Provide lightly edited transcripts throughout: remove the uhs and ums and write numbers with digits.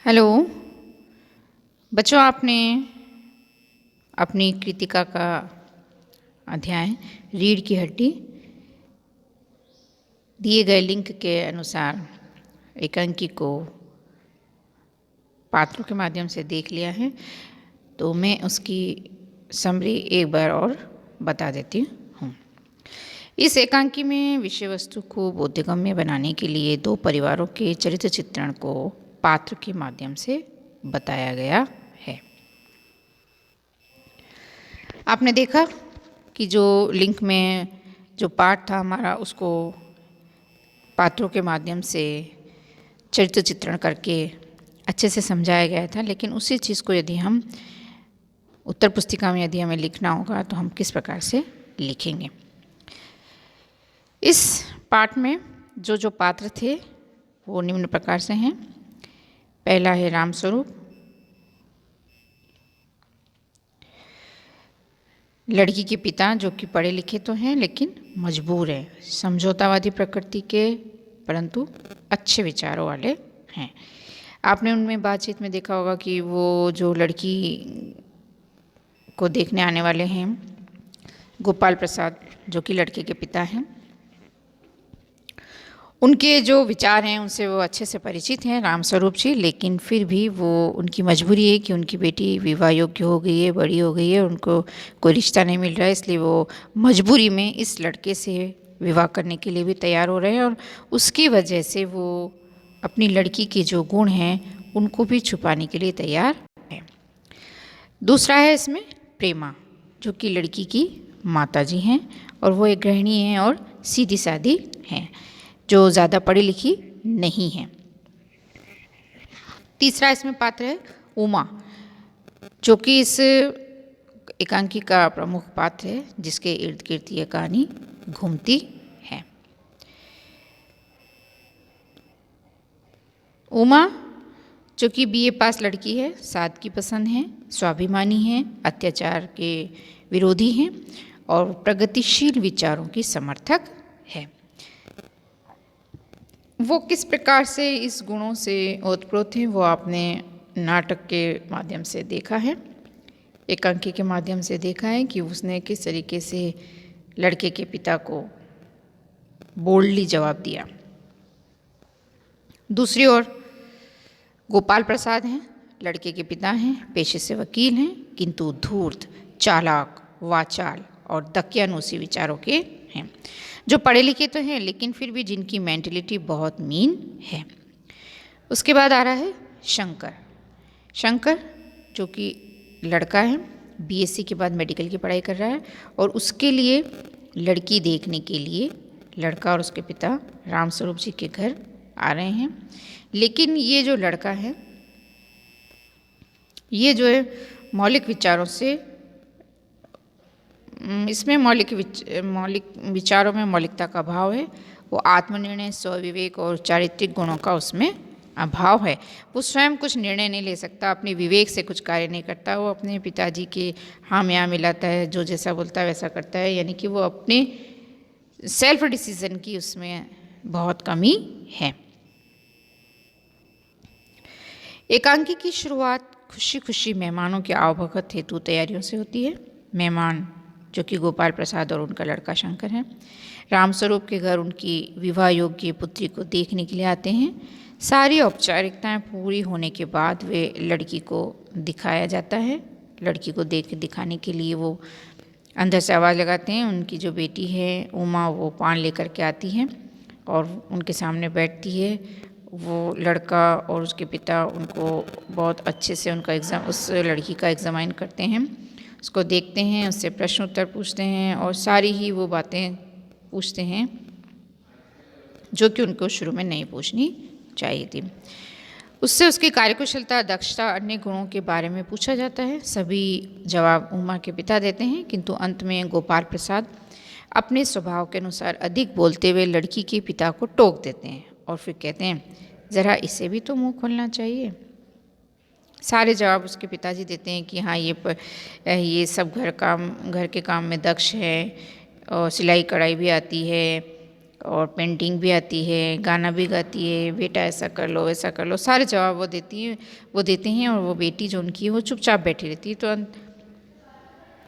Hello बच्चों, आपने अपनी कृतिका का अध्याय रीढ़ की हड्डी दिए गए लिंक के अनुसार एकांकी को पात्रों के माध्यम से देख लिया है। तो मैं उसकी समरी एक बार और बता देती हूँ। इस एकांकी में विषय वस्तु को बोधगम्य बनाने के लिए दो परिवारों के चरित्र चित्रण को पात्र के माध्यम से बताया गया है। आपने देखा कि जो लिंक में जो पाठ था हमारा, उसको पात्रों के माध्यम से चरित्र चित्रण करके अच्छे से समझाया गया था। लेकिन उसी चीज़ को यदि हम उत्तर पुस्तिका में यदि हमें लिखना होगा तो हम किस प्रकार से लिखेंगे। इस पाठ में जो जो पात्र थे वो निम्न प्रकार से हैं। पहला है रामस्वरूप, लड़की के पिता जो कि पढ़े लिखे तो हैं लेकिन मजबूर हैं, समझौतावादी प्रकृति के परंतु अच्छे विचारों वाले हैं। आपने उनमें बातचीत में देखा होगा कि वो जो लड़की को देखने आने वाले हैं गोपाल प्रसाद जो कि लड़के के पिता हैं, उनके जो विचार हैं उनसे वो अच्छे से परिचित हैं रामस्वरूप जी। लेकिन फिर भी वो उनकी मजबूरी है कि उनकी बेटी विवाह योग्य हो गई है, बड़ी हो गई है, उनको कोई रिश्ता नहीं मिल रहा है, इसलिए वो मजबूरी में इस लड़के से विवाह करने के लिए भी तैयार हो रहे हैं। और उसकी वजह से वो अपनी लड़की के जो गुण हैं उनको भी छुपाने के लिए तैयार है। दूसरा है इसमें प्रेमा जो कि लड़की की माता जी हैं और वो एक गृहिणी हैं और सीधी सादी हैं, जो ज़्यादा पढ़ी लिखी नहीं है। तीसरा इसमें पात्र है उमा जो कि इस एकांकी का प्रमुख पात्र है, जिसके इर्द गिर्द ये कहानी घूमती है। उमा जो कि बीए पास लड़की है, सादगी पसंद है, स्वाभिमानी है, अत्याचार के विरोधी हैं और प्रगतिशील विचारों की समर्थक है। वो किस प्रकार से इस गुणों से ओतप्रोत हैं वो आपने नाटक के माध्यम से देखा है, एकांकी के माध्यम से देखा है कि उसने किस तरीके से लड़के के पिता को बोल्डली जवाब दिया। दूसरी ओर गोपाल प्रसाद हैं, लड़के के पिता हैं, पेशे से वकील हैं, किंतु धूर्त, चालाक, वाचाल और दकियानूसी विचारों के हैं, जो पढ़े लिखे तो हैं लेकिन फिर भी जिनकी मेंटलिटी बहुत मीन है। उसके बाद आ रहा है शंकर। शंकर जो कि लड़का है, बीएससी के बाद मेडिकल की पढ़ाई कर रहा है और उसके लिए लड़की देखने के लिए लड़का और उसके पिता रामस्वरूप जी के घर आ रहे हैं। लेकिन ये जो लड़का है ये जो है मौलिक विचारों से, इसमें मौलिक विचारों में मौलिकता का अभाव है। वो आत्मनिर्णय, स्वविवेक और चारित्रिक गुणों का उसमें अभाव है। वो स्वयं कुछ निर्णय नहीं ले सकता, अपने विवेक से कुछ कार्य नहीं करता, वो अपने पिताजी के हाँ में हाँ मिलाता है, जो जैसा बोलता है वैसा करता है, यानी कि वो अपने सेल्फ डिसीजन की उसमें बहुत कमी है। एकांकी की शुरुआत खुशी खुशी मेहमानों के आवभगत हेतु तैयारियों से होती है। मेहमान जो कि गोपाल प्रसाद और उनका लड़का शंकर हैं, रामस्वरूप के घर उनकी विवाह योग्य पुत्री को देखने के लिए आते हैं। सारी औपचारिकताएं पूरी होने के बाद वे लड़की को दिखाया जाता है। लड़की को दिखाने के लिए वो अंदर से आवाज़ लगाते हैं। उनकी जो बेटी है उमा, वो पान लेकर के आती है और उनके सामने बैठती है। वो लड़का और उसके पिता उनको बहुत अच्छे से उस लड़की का एग्जामाइन करते हैं, उसको देखते हैं, उससे प्रश्न उत्तर पूछते हैं और सारी ही वो बातें पूछते हैं जो कि उनको शुरू में नहीं पूछनी चाहिए थी। उससे उसकी कार्यकुशलता, दक्षता, अन्य गुणों के बारे में पूछा जाता है। सभी जवाब उमा के पिता देते हैं, किंतु अंत में गोपाल प्रसाद अपने स्वभाव के अनुसार अधिक बोलते हुए लड़की के पिता को टोक देते हैं और फिर कहते हैं, ज़रा इसे भी तो मुंह खोलना चाहिए। सारे जवाब उसके पिताजी देते हैं कि हाँ ये सब घर के काम में दक्ष है और सिलाई कढ़ाई भी आती है और पेंटिंग भी आती है, गाना भी गाती है, बेटा ऐसा कर लो वैसा कर लो, सारे जवाब वो देते हैं। और वो बेटी जो उनकी है वो चुपचाप बैठी रहती है। तो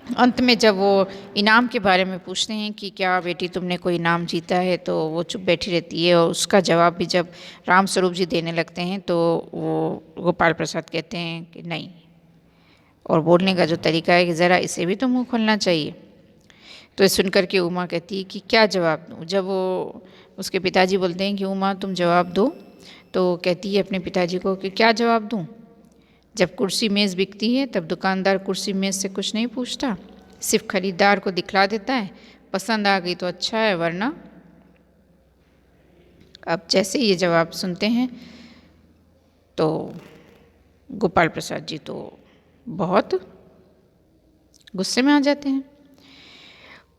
अंत में जब वो इनाम के बारे में पूछते हैं कि क्या बेटी तुमने कोई इनाम जीता है, तो वो चुप बैठी रहती है। और उसका जवाब भी जब राम स्वरूप जी देने लगते हैं तो वो गोपाल प्रसाद कहते हैं कि नहीं, और बोलने का जो तरीका है कि ज़रा इसे भी तो मुँह खोलना चाहिए। तो सुनकर के उमा कहती है कि क्या जवाब दूँ। जब वो उसके पिताजी बोलते हैं कि उमा तुम जवाब दो, तो कहती है अपने पिताजी को कि क्या जवाब दूँ। जब कुर्सी मेज़ बिकती है तब दुकानदार कुर्सी मेज़ से कुछ नहीं पूछता, सिर्फ खरीदार को दिखला देता है, पसंद आ गई तो अच्छा है वरना। अब जैसे ये जवाब सुनते हैं तो गोपाल प्रसाद जी तो बहुत गुस्से में आ जाते हैं।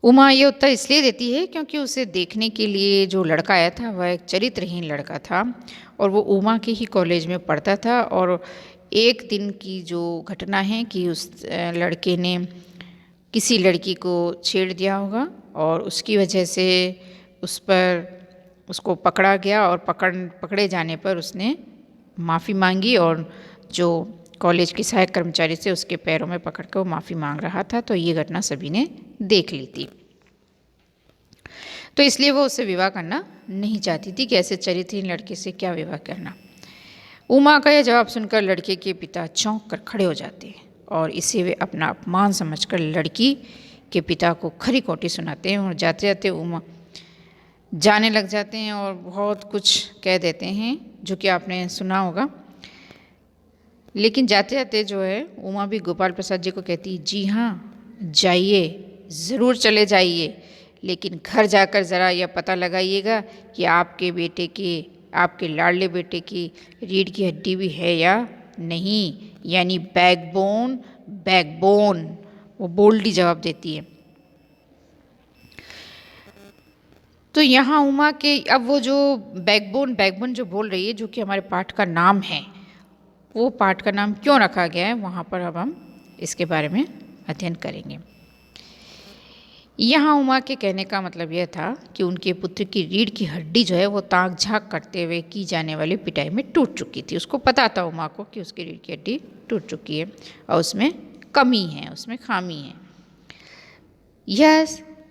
उमा ये उत्तर इसलिए देती है क्योंकि उसे देखने के लिए जो लड़का आया था वह एक चरित्रहीन लड़का था और वो उमा के ही कॉलेज में पढ़ता था। और एक दिन की जो घटना है कि उस लड़के ने किसी लड़की को छेड़ दिया होगा और उसकी वजह से उसको पकड़ा गया और पकड़े जाने पर उसने माफ़ी मांगी और जो कॉलेज के सहायक कर्मचारी से उसके पैरों में पकड़कर वो माफ़ी मांग रहा था। तो ये घटना सभी ने देख ली थी, तो इसलिए वो उससे विवाह करना नहीं चाहती थी कि ऐसे चरित्रहीन लड़के से क्या विवाह करना। उमा का यह जवाब सुनकर लड़के के पिता चौंक कर खड़े हो जाते हैं और इसे वे अपना अपमान समझकर लड़की के पिता को खरी खोटी सुनाते हैं। और जाते जाते उमा जाने लग जाते हैं और बहुत कुछ कह देते हैं जो कि आपने सुना होगा। लेकिन जाते जाते जो है उमा भी गोपाल प्रसाद जी को कहती, जी हाँ जाइए, ज़रूर चले जाइए, लेकिन घर जाकर ज़रा यह पता लगाइएगा कि आपके लाडले बेटे की रीढ़ की हड्डी भी है या नहीं, यानी बैकबोन। वो बोल्डली जवाब देती है। तो यहाँ उमा के अब वो जो बैकबोन जो बोल रही है, जो कि हमारे पाठ का नाम है, वो पाठ का नाम क्यों रखा गया है वहाँ पर अब हम इसके बारे में अध्ययन करेंगे। यहाँ उमा के कहने का मतलब यह था कि उनके पुत्र की रीढ़ की हड्डी जो है वो ताक झाँक करते हुए की जाने वाली पिटाई में टूट चुकी थी। उसको पता था उमा को कि उसकी रीढ़ की हड्डी टूट चुकी है और उसमें कमी है, उसमें खामी है।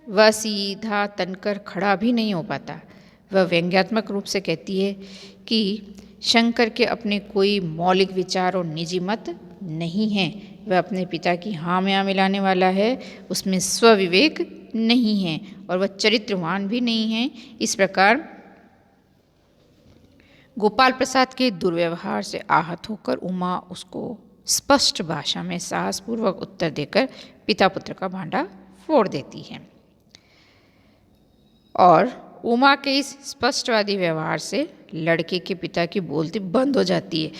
वह सीधा तनकर खड़ा भी नहीं हो पाता। वह व्यंग्यात्मक रूप से कहती है कि शंकर के अपने कोई मौलिक विचार और निजी मत नहीं हैं। वह अपने पिता की हाँ में हाँ मिलाने वाला है, उसमें स्वविवेक नहीं है और वह चरित्रवान भी नहीं है। इस प्रकार गोपाल प्रसाद के दुर्व्यवहार से आहत होकर उमा उसको स्पष्ट भाषा में साहसपूर्वक उत्तर देकर पिता पुत्र का भांडा फोड़ देती है। और उमा के इस स्पष्टवादी व्यवहार से लड़के के पिता की बोलती बंद हो जाती है,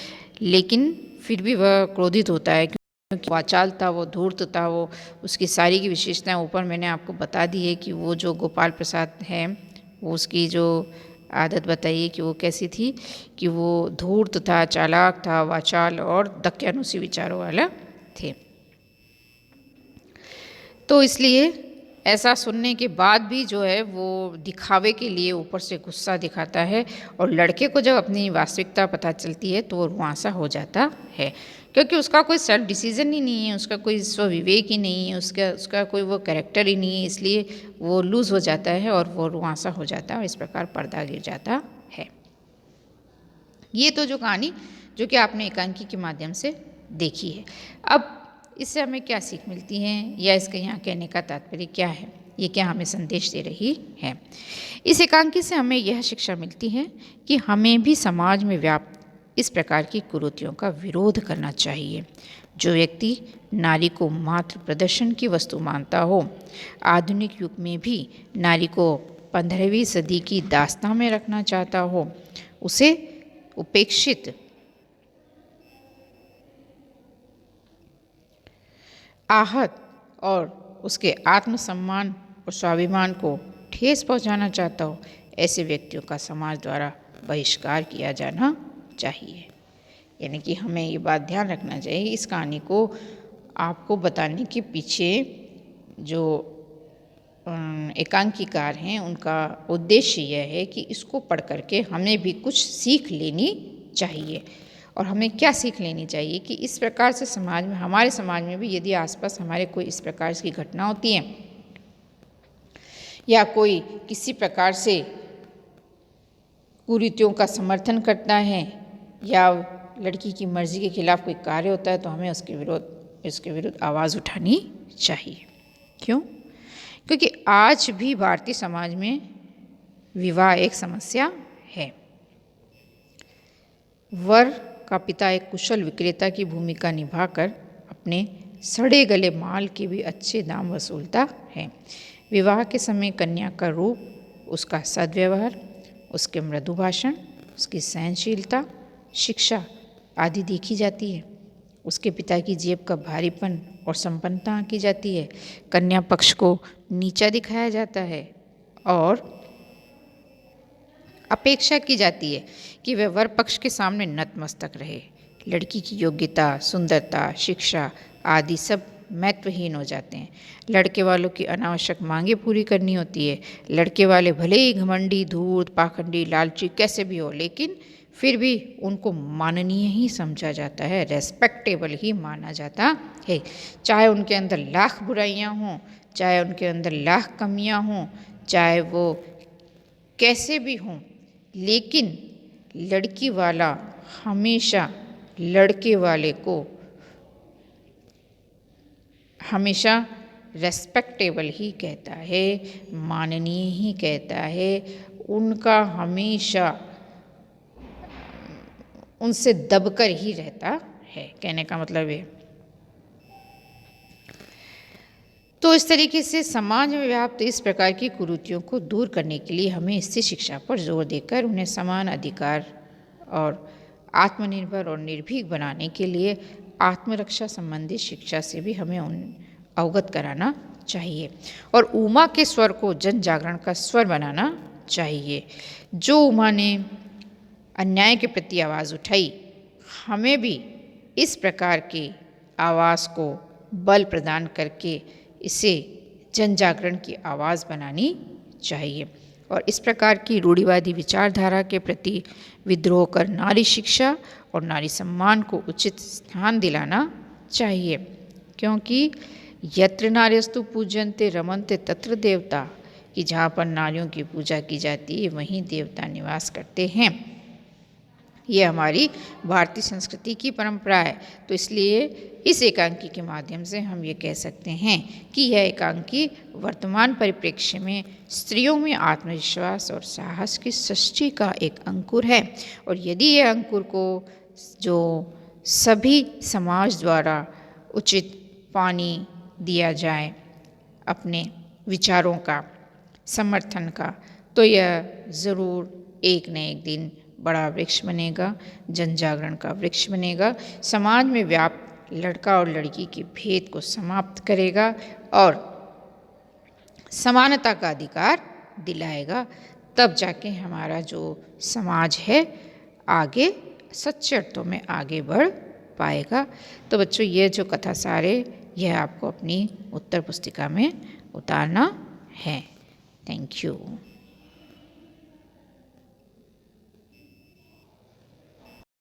लेकिन फिर भी वह क्रोधित होता है क्योंकि वाचाल था, वो धूर्त था, वो उसकी सारी की विशेषताएं ऊपर मैंने आपको बता दी है कि वो जो गोपाल प्रसाद है वो उसकी जो आदत बताइए कि वो कैसी थी कि वो धूर्त था, चालाक था, वाचाल और दक्यानुसी विचारों वाला थे। तो इसलिए ऐसा सुनने के बाद भी जो है वो दिखावे के लिए ऊपर से गुस्सा दिखाता है और लड़के को जब अपनी वास्तविकता पता चलती है तो वो रुआंसा हो जाता है, क्योंकि उसका कोई सेल्फ डिसीजन ही नहीं है, उसका कोई स्वविवेक ही नहीं है, उसका कोई वो कैरेक्टर ही नहीं है, इसलिए वो लूज़ हो जाता है और वो रुआंसा हो जाता है और इस प्रकार पर्दा गिर जाता है। ये तो जो कहानी जो कि आपने एकांकी के माध्यम से देखी है। अब इससे हमें क्या सीख मिलती है या इसके यहाँ कहने का तात्पर्य क्या है, ये क्या हमें संदेश दे रही है। इस एकांकी से हमें यह शिक्षा मिलती है कि हमें भी समाज में व्याप्त इस प्रकार की कुरीतियों का विरोध करना चाहिए। जो व्यक्ति नारी को मात्र प्रदर्शन की वस्तु मानता हो, आधुनिक युग में भी नारी को 15वीं सदी की दास्तां में रखना चाहता हो, उसे उपेक्षित, आहत और उसके आत्मसम्मान और स्वाभिमान को ठेस पहुंचाना चाहता हो, ऐसे व्यक्तियों का समाज द्वारा बहिष्कार किया जाना चाहिए। यानी कि हमें ये बात ध्यान रखना चाहिए। इस कहानी को आपको बताने के पीछे जो एकांकीकार हैं उनका उद्देश्य यह है कि इसको पढ़ करके हमें भी कुछ सीख लेनी चाहिए। और हमें क्या सीख लेनी चाहिए कि इस प्रकार से समाज में, हमारे समाज में भी यदि आसपास हमारे कोई इस प्रकार की घटना होती है या कोई किसी प्रकार से कुरीतियों का समर्थन करता है या लड़की की मर्जी के खिलाफ कोई कार्य होता है तो हमें इसके विरुद्ध आवाज़ उठानी चाहिए। क्यों? क्योंकि आज भी भारतीय समाज में विवाह एक समस्या है। वर का पिता एक कुशल विक्रेता की भूमिका निभाकर अपने सड़े गले माल के भी अच्छे दाम वसूलता है। विवाह के समय कन्या का रूप, उसका सद्व्यवहार, उसके मृदु भाषण, उसकी सहनशीलता, शिक्षा आदि देखी जाती है। उसके पिता की जेब का भारीपन और संपन्नता आंकी जाती है। कन्या पक्ष को नीचा दिखाया जाता है और अपेक्षा की जाती है कि वह वर पक्ष के सामने नतमस्तक रहे। लड़की की योग्यता, सुंदरता, शिक्षा आदि सब महत्वहीन हो जाते हैं। लड़के वालों की अनावश्यक मांगें पूरी करनी होती है। लड़के वाले भले ही घमंडी, धूर्त, पाखंडी, लालची कैसे भी हो, लेकिन फिर भी उनको माननीय ही समझा जाता है, रेस्पेक्टेबल ही माना जाता है। चाहे उनके अंदर लाख बुराइयां हों, चाहे उनके अंदर लाख कमियां हों, चाहे वो कैसे भी हों, लेकिन लड़की वाला हमेशा लड़के वाले को हमेशा रेस्पेक्टेबल ही कहता है, माननीय ही कहता है। उनका हमेशा उनसे दबकर ही रहता है, कहने का मतलब है। तो इस तरीके से समाज में व्याप्त इस प्रकार की कुरीतियों को दूर करने के लिए हमें इससे शिक्षा पर जोर देकर उन्हें समान अधिकार और आत्मनिर्भर और निर्भीक बनाने के लिए आत्मरक्षा संबंधी शिक्षा से भी हमें अवगत कराना चाहिए और उमा के स्वर को जन जागरण का स्वर बनाना चाहिए। जो उमा ने अन्याय के प्रति आवाज़ उठाई, हमें भी इस प्रकार के आवाज़ को बल प्रदान करके इसे जन जागरण की आवाज़ बनानी चाहिए और इस प्रकार की रूढ़िवादी विचारधारा के प्रति विद्रोह कर नारी शिक्षा और नारी सम्मान को उचित स्थान दिलाना चाहिए। क्योंकि यत्र नार्यस्तु पूज्यन्ते रमन्ते तत्र देवता, कि जहाँ पर नारियों की पूजा की जाती है वहीं देवता निवास करते हैं। ये हमारी भारतीय संस्कृति की परंपरा है। तो इसलिए इस एकांकी के माध्यम से हम ये कह सकते हैं कि यह एकांकी वर्तमान परिप्रेक्ष्य में स्त्रियों में आत्मविश्वास और साहस की सृष्टि का एक अंकुर है और यदि यह अंकुर को जो सभी समाज द्वारा उचित पानी दिया जाए अपने विचारों का, समर्थन का, तो यह ज़रूर एक न एक दिन बड़ा वृक्ष बनेगा, जन जागरण का वृक्ष बनेगा, समाज में व्याप्त लड़का और लड़की के भेद को समाप्त करेगा और समानता का अधिकार दिलाएगा। तब जाके हमारा जो समाज है आगे सच्चे अर्थों में आगे बढ़ पाएगा। तो बच्चों, ये जो कथा सार है यह आपको अपनी उत्तर पुस्तिका में उतारना है। Thank you.